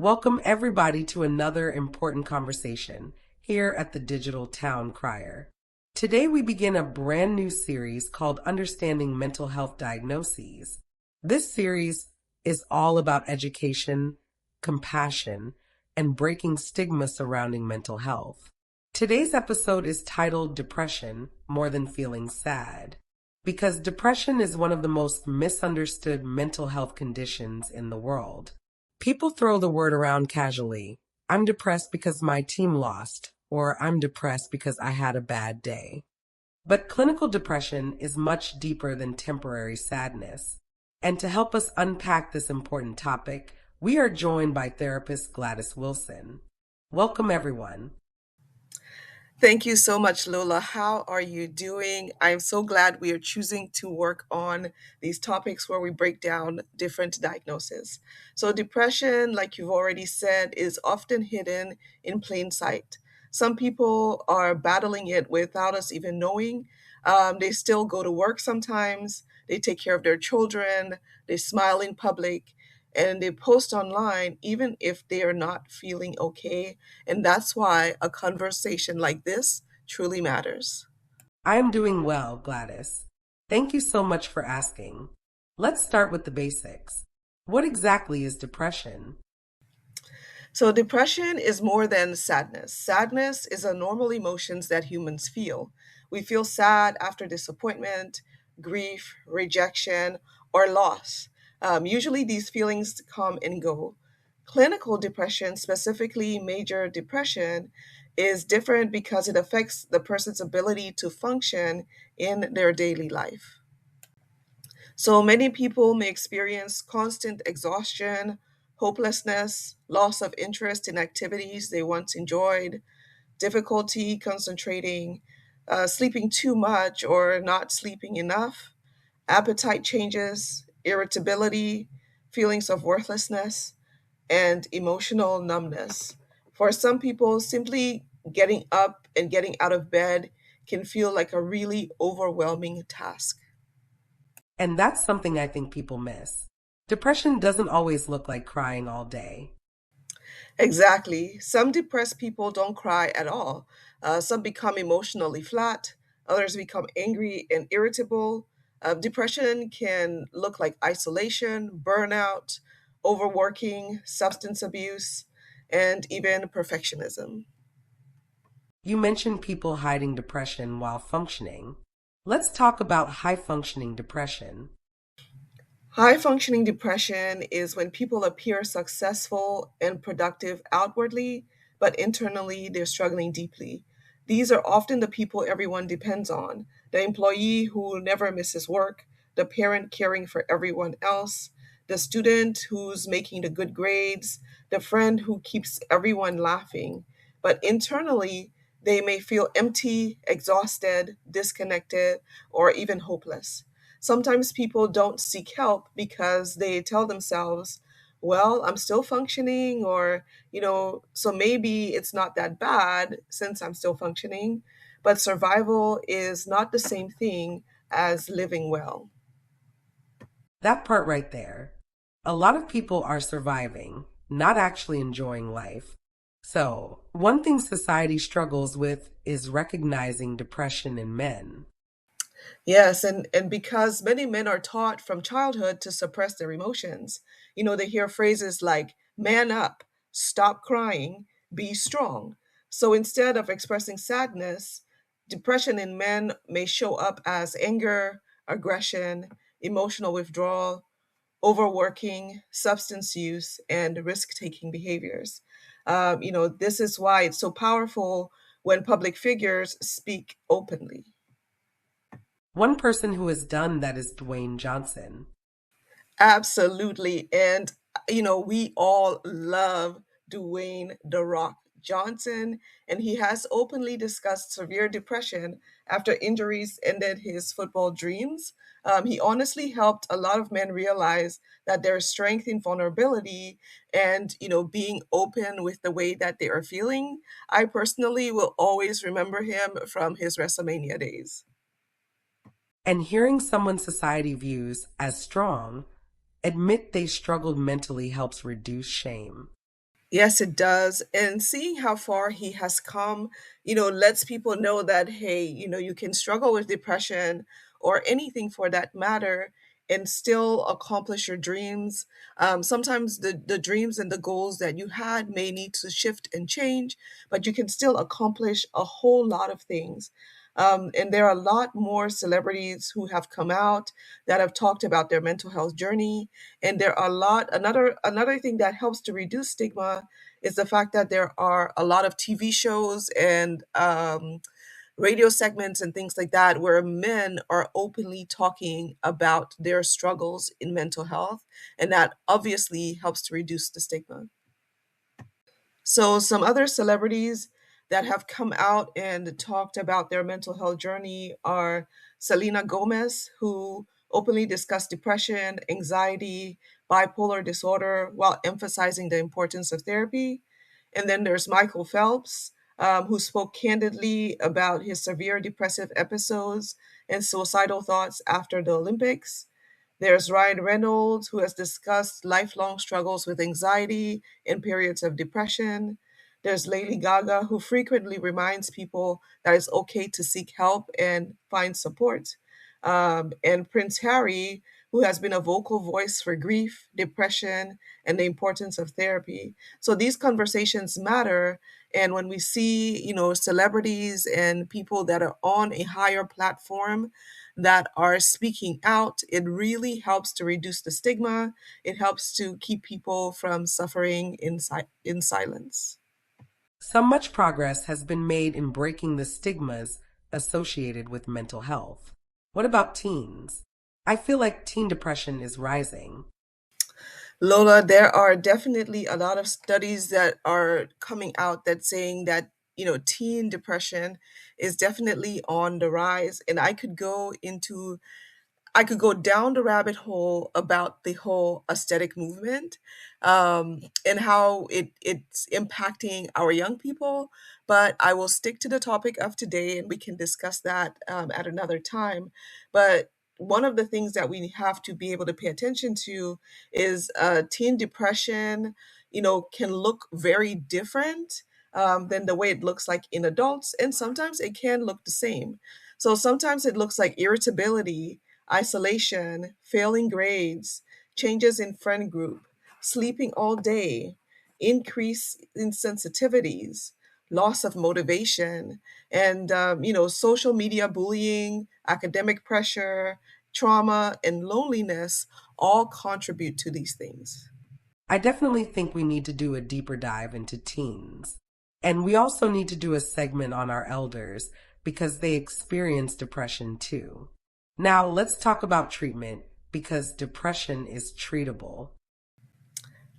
Welcome everybody to another important conversation here at the Digital Town Crier. Today we begin a brand new series called Understanding Mental Health Diagnoses. This series is all about education, compassion, and breaking stigma surrounding mental health. Today's episode is titled Depression More Than Feeling Sad, because depression is one of the most misunderstood mental health conditions in the world. People throw the word around casually. I'm depressed because my team lost, or I'm depressed because I had a bad day. But clinical depression is much deeper than temporary sadness. And to help us unpack this important topic, we are joined by therapist Gladys Wilson. Welcome, everyone. Thank you so much, Lola. How are you doing? I'm so glad we are choosing to work on these topics where we break down different diagnoses. So, depression, like you've already said, is often hidden in plain sight. Some people are battling it without us even knowing. They still go to work sometimes, they take care of their children, they smile in public, and they post online even if they are not feeling okay. And that's why a conversation like this truly matters. I am doing well, Gladys. Thank you so much for asking. Let's start with the basics. What exactly is depression? So, depression is more than sadness. Sadness is a normal emotions that humans feel. We feel sad after disappointment, grief, rejection, or loss. Usually, these feelings come and go. Clinical depression, specifically major depression, is different because it affects the person's ability to function in their daily life. So many people may experience constant exhaustion, hopelessness, loss of interest in activities they once enjoyed, difficulty concentrating, sleeping too much or not sleeping enough, appetite changes, irritability, feelings of worthlessness, and emotional numbness. For some people, simply getting up and getting out of bed can feel like a really overwhelming task. And that's something I think people miss. Depression doesn't always look like crying all day. Exactly. Some depressed people don't cry at all. Some become emotionally flat. Others become angry and irritable. Depression can look like isolation, burnout, overworking, substance abuse, and even perfectionism. You mentioned people hiding depression while functioning. Let's talk about high functioning depression. High functioning depression is when people appear successful and productive outwardly, but internally they're struggling deeply. These are often the people everyone depends on: the employee who never misses work, the parent caring for everyone else, the student who's making the good grades, the friend who keeps everyone laughing. But internally, they may feel empty, exhausted, disconnected, or even hopeless. Sometimes people don't seek help because they tell themselves, well, I'm still functioning, or, so maybe it's not that bad since I'm still functioning. But survival is not the same thing as living well. That part right there. A lot of people are surviving, not actually enjoying life. So, one thing society struggles with is recognizing depression in men. Yes, and because many men are taught from childhood to suppress their emotions, they hear phrases like man up, stop crying, be strong. So instead of expressing sadness, depression in men may show up as anger, aggression, emotional withdrawal, overworking, substance use, and risk taking behaviors. This is why it's so powerful when public figures speak openly. One person who has done that is Dwayne Johnson. Absolutely. And, we all love Dwayne The Rock Johnson, and he has openly discussed severe depression after injuries ended his football dreams. He honestly helped a lot of men realize that there is strength in vulnerability and, being open with the way that they are feeling. I personally will always remember him from his WrestleMania days. And hearing someone society views as strong admit they struggled mentally helps reduce shame. Yes, it does. And seeing how far he has come, lets people know that, hey, you can struggle with depression or anything for that matter and still accomplish your dreams. Sometimes the dreams and the goals that you had may need to shift and change, but you can still accomplish a whole lot of things. And there are a lot more celebrities who have come out that have talked about their mental health journey. And there are a lot, another thing that helps to reduce stigma is the fact that there are a lot of TV shows and radio segments and things like that where men are openly talking about their struggles in mental health. And that obviously helps to reduce the stigma. So, some other celebrities that have come out and talked about their mental health journey are Selena Gomez, who openly discussed depression, anxiety, bipolar disorder while emphasizing the importance of therapy. And then there's Michael Phelps, who spoke candidly about his severe depressive episodes and suicidal thoughts after the Olympics. There's Ryan Reynolds, who has discussed lifelong struggles with anxiety and periods of depression. There's Lady Gaga, who frequently reminds people that it's okay to seek help and find support. And Prince Harry, who has been a vocal voice for grief, depression, and the importance of therapy. So these conversations matter. And when we see, celebrities and people that are on a higher platform that are speaking out, it really helps to reduce the stigma. It helps to keep people from suffering in silence. So much progress has been made in breaking the stigmas associated with mental health. What about teens? I feel like teen depression is rising. Lola, there are definitely a lot of studies that are coming out that saying that, teen depression is definitely on the rise. And I could go down the rabbit hole about the whole aesthetic movement, and how it's impacting our young people. But I will stick to the topic of today, and we can discuss that at another time. But one of the things that we have to be able to pay attention to is teen depression. Can look very different than the way it looks like in adults, and sometimes it can look the same. So sometimes it looks like irritability, isolation, failing grades, changes in friend group, sleeping all day, increase in sensitivities, loss of motivation, and social media bullying, academic pressure, trauma, and loneliness all contribute to these things. I definitely think we need to do a deeper dive into teens. And we also need to do a segment on our elders because they experience depression too. Now, let's talk about treatment because depression is treatable.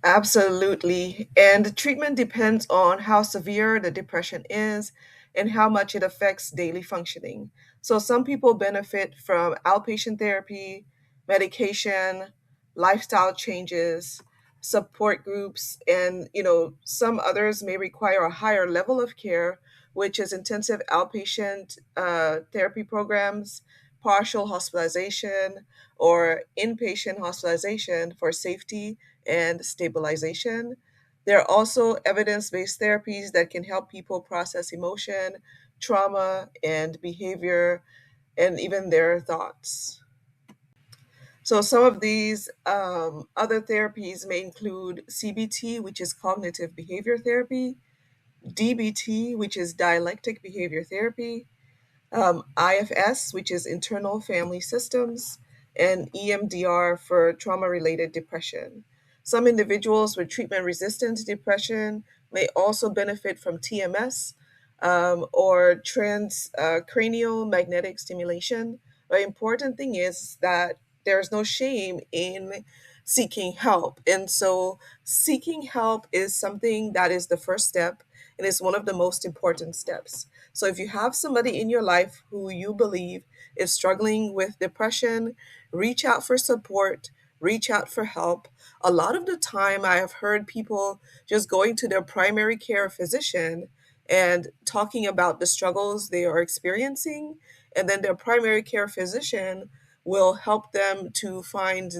Absolutely. And the treatment depends on how severe the depression is and how much it affects daily functioning. So, some people benefit from outpatient therapy, medication, lifestyle changes, support groups, and some others may require a higher level of care, which is intensive outpatient therapy programs, partial hospitalization, or inpatient hospitalization for safety and stabilization. There are also evidence based therapies that can help people process emotion, trauma, and behavior, and even their thoughts. So, some of these other therapies may include CBT, which is cognitive behavior therapy, DBT, which is dialectic behavior therapy, IFS, which is internal family systems, and EMDR for trauma related depression. Some individuals with treatment resistant depression may also benefit from TMS, or transcranial magnetic stimulation. The important thing is that there's no shame in seeking help. And so, seeking help is something that is the first step and is one of the most important steps. So if you have somebody in your life who you believe is struggling with depression, reach out for support, reach out for help. A lot of the time, I have heard people just going to their primary care physician and talking about the struggles they are experiencing, and then their primary care physician will help them to find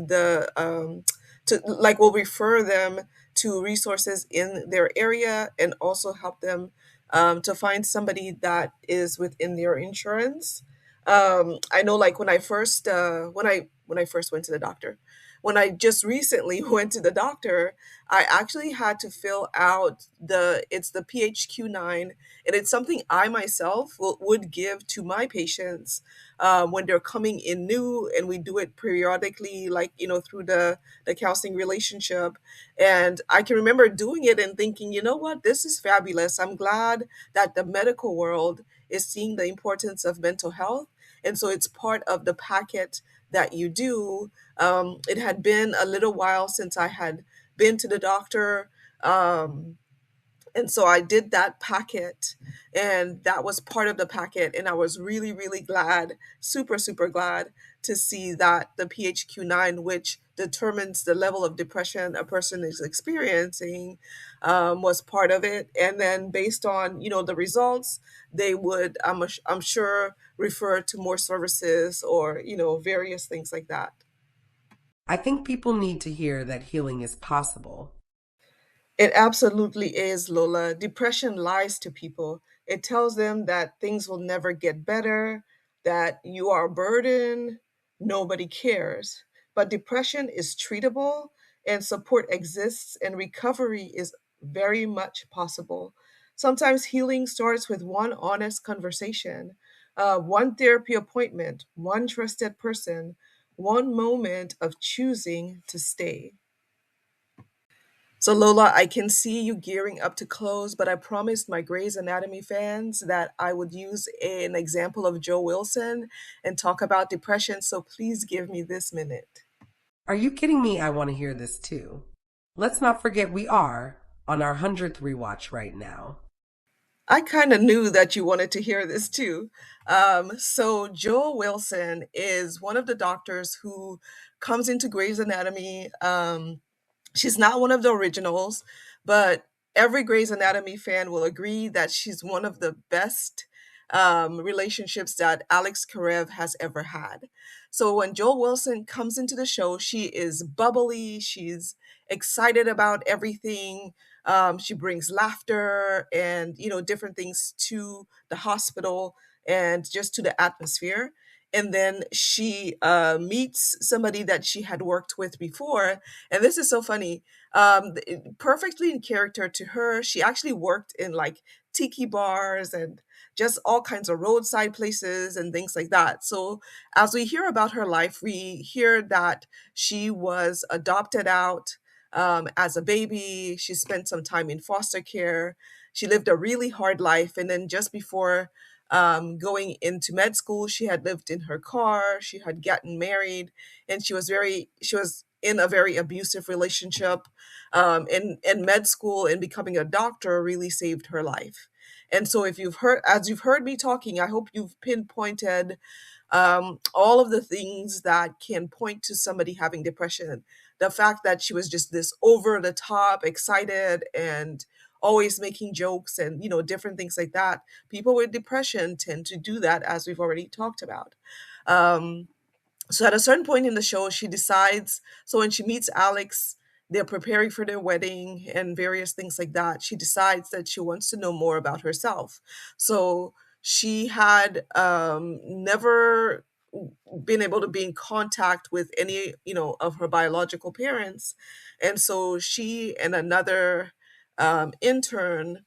will refer them to resources in their area and also help them to find somebody that is within their insurance. I know, like when I first went to the doctor, when I just recently went to the doctor, I actually had to fill out the PHQ-9, and it's something I myself would give to my patients when they're coming in new, and we do it periodically, like through the counseling relationship. And I can remember doing it and thinking, you know what, this is fabulous. I'm glad that the medical world is seeing the importance of mental health, and so it's part of the packet that you do. It had been a little while since I had been to the doctor. And so I did that packet, and that was part of the packet. And I was really, really glad, super, super glad to see that the PHQ-9, which determines the level of depression a person is experiencing, was part of it. And then based on, the results, they would, I'm sure, refer to more services or, various things like that. I think people need to hear that healing is possible. It absolutely is, Lola. Depression lies to people. It tells them that things will never get better, that you are a burden, nobody cares. But depression is treatable, and support exists, and recovery is very much possible. Sometimes healing starts with one honest conversation, one therapy appointment, one trusted person, one moment of choosing to stay. So, Lola, I can see you gearing up to close, but I promised my Grey's Anatomy fans that I would use an example of Joe Wilson and talk about depression. So, please give me this minute. Are you kidding me? I want to hear this too. Let's not forget we are on our 100th rewatch right now. I kind of knew that you wanted to hear this too. So, Joe Wilson is one of the doctors who comes into Grey's Anatomy. She's not one of the originals, but every Grey's Anatomy fan will agree that she's one of the best relationships that Alex Karev has ever had. So when Joel Wilson comes into the show, she is bubbly, she's excited about everything. She brings laughter and different things to the hospital and just to the atmosphere. And then she meets somebody that she had worked with before, and this is so funny. Perfectly in character to her, she actually worked in like tiki bars and just all kinds of roadside places and things like that. So as we hear about her life, we hear that she was adopted out as a baby. She spent some time in foster care. She lived a really hard life, and then just before going into med school, she had lived in her car. She had gotten married, and she was in a very abusive relationship. And med school and becoming a doctor really saved her life. And so, if you've heard me talking, I hope you've pinpointed all of the things that can point to somebody having depression. The fact that she was just this over the top, excited, and always making jokes and different things like that. People with depression tend to do that, as we've already talked about. Um, so at a certain point in the show, she decides. So when she meets Alex, they're preparing for their wedding and various things like that. She decides that she wants to know more about herself. So she had never been able to be in contact with any of her biological parents, and so she and another intern,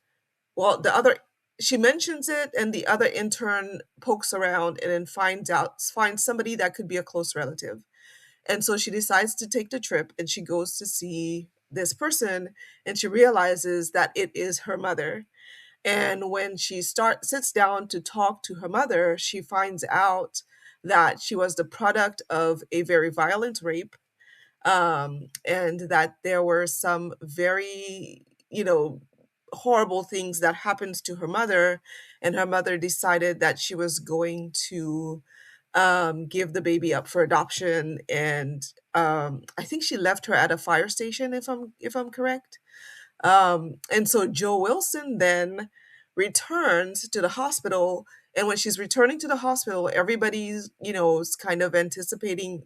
well, the other, she mentions it, and the other intern pokes around and then finds somebody that could be a close relative. And so she decides to take the trip, and she goes to see this person, and she realizes that it is her mother. And when she sits down to talk to her mother, she finds out that she was the product of a very violent rape, and that there were some very, horrible things that happened to her mother. And her mother decided that she was going to give the baby up for adoption. And I think she left her at a fire station, if I'm correct. And so Joe Wilson then returns to the hospital. And when she's returning to the hospital, everybody's, is kind of anticipating,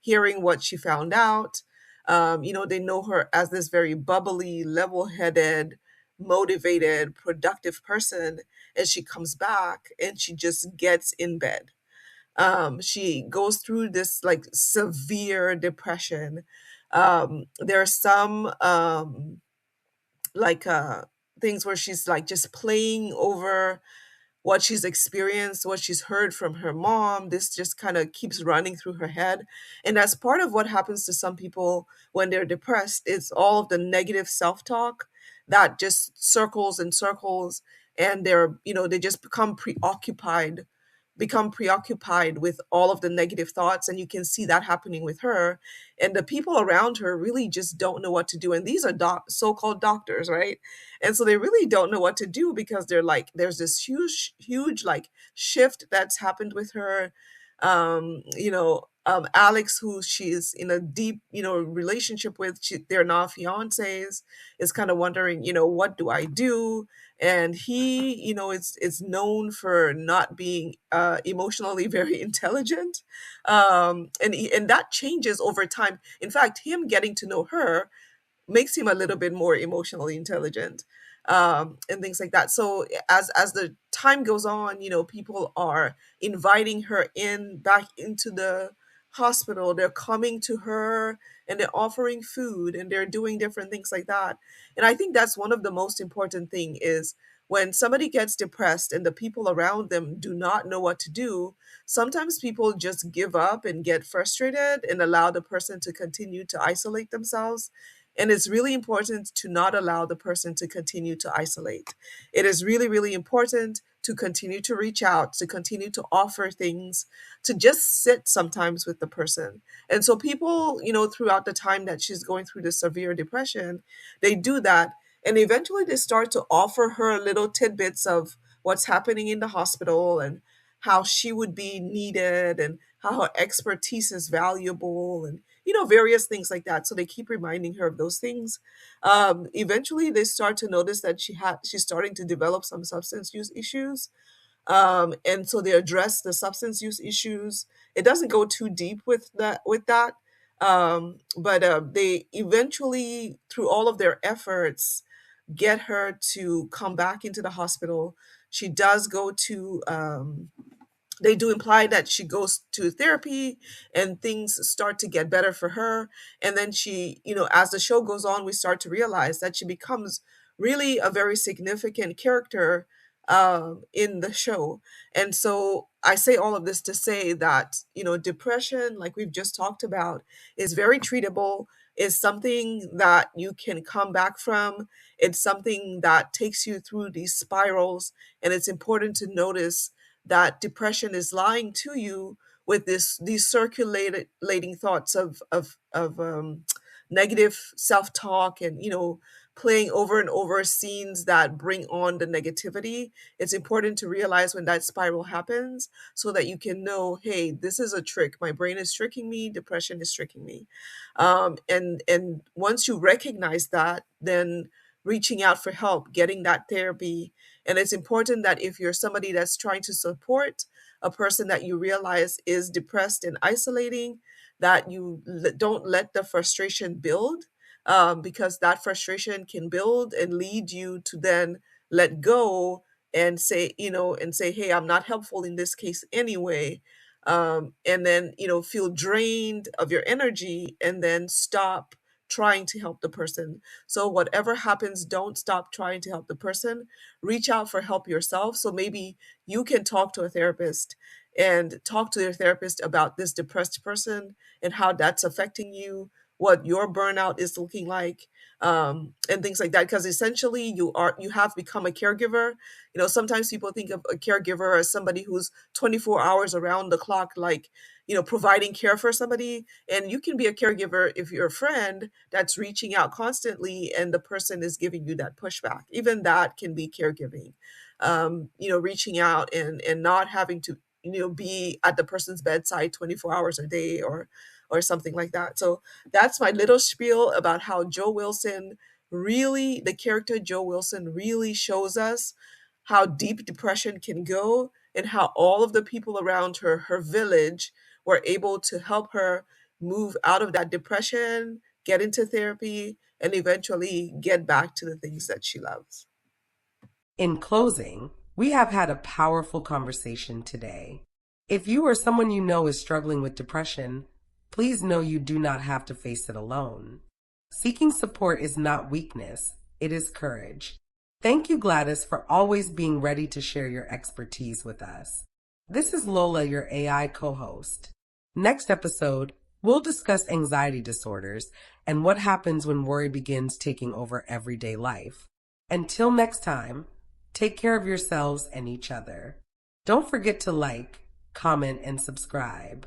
hearing what she found out. They know her as this very bubbly, level-headed, motivated, productive person, and she comes back and she just gets in bed. She goes through this like severe depression. There are some like things where she's like just playing over what she's experienced, what she's heard from her mom. This just kind of keeps running through her head. And that's part of what happens to some people when they're depressed. It's all of the negative self-talk that just circles and circles, and they just become preoccupied with all of the negative thoughts, and you can see that happening with her. And the people around her really just don't know what to do, and these are so-called doctors, right? And so they really don't know what to do, because they're like, there's this huge like shift that's happened with her. Alex, who she's in a deep relationship with, they're now fiancés, is kind of wondering, what do I do? And he, is known for not being emotionally very intelligent. And that changes over time. In fact, him getting to know her makes him a little bit more emotionally intelligent, and things like that. So as the time goes on, people are inviting her in back into the hospital. They're coming to her and they're offering food and they're doing different things like that. And I think that's one of the most important thing is when somebody gets depressed and the people around them do not know what to do. Sometimes people just give up and get frustrated and allow the person to continue to isolate themselves. And it's really important to not allow the person to continue to isolate. It is really, really important to continue to reach out, to continue to offer things, to just sit sometimes with the person. And so people, throughout the time that she's going through this severe depression, they do that. And eventually they start to offer her little tidbits of what's happening in the hospital and how she would be needed and how her expertise is valuable, and various things like that. So they keep reminding her of those things. Eventually they start to notice that she's starting to develop some substance use issues, and so they address the substance use issues. It doesn't go too deep with that, but they eventually, through all of their efforts, get her to come back into the hospital. She does go to they do imply that she goes to therapy and things start to get better for her. And then she, as the show goes on, we start to realize that she becomes really a very significant character in the show. And so I say all of this to say that, depression, like we've just talked about, is very treatable, is something that you can come back from. It's something that takes you through these spirals. And it's important to notice that depression is lying to you with these circulating thoughts of negative self-talk, and playing over and over scenes that bring on the negativity. It's important to realize when that spiral happens so that you can know, hey, this is a trick. My brain is tricking me. Depression is tricking me. And once you recognize that, then reaching out for help, getting that therapy. And it's important that if you're somebody that's trying to support a person that you realize is depressed and isolating, that you don't let the frustration build, because that frustration can build and lead you to then let go and say, hey, I'm not helpful in this case anyway. And then, feel drained of your energy and then stop trying to help the person. So whatever happens, don't stop trying to help the person. Reach out for help yourself. So maybe you can talk to a therapist and talk to your therapist about this depressed person and how that's affecting you, what your burnout is looking like, and things like that. Because essentially, you have become a caregiver. Sometimes people think of a caregiver as somebody who's 24 hours around the clock, like providing care for somebody. And you can be a caregiver if you're a friend that's reaching out constantly and the person is giving you that pushback. Even that can be caregiving. Reaching out and not having to be at the person's bedside 24 hours a day, or something like that. So that's my little spiel about how the character Joe Wilson really shows us how deep depression can go, and how all of the people around her village, were able to help her move out of that depression get into therapy, and eventually get back to the things that she loves. In closing, we have had a powerful conversation today. If you or someone you know is struggling with depression, please know you do not have to face it alone. Seeking support is not weakness, it is courage. Thank you, Gladys, for always being ready to share your expertise with us. This is Lola, your AI co-host. Next episode, we'll discuss anxiety disorders and what happens when worry begins taking over everyday life. Until next time, take care of yourselves and each other. Don't forget to like, comment, and subscribe.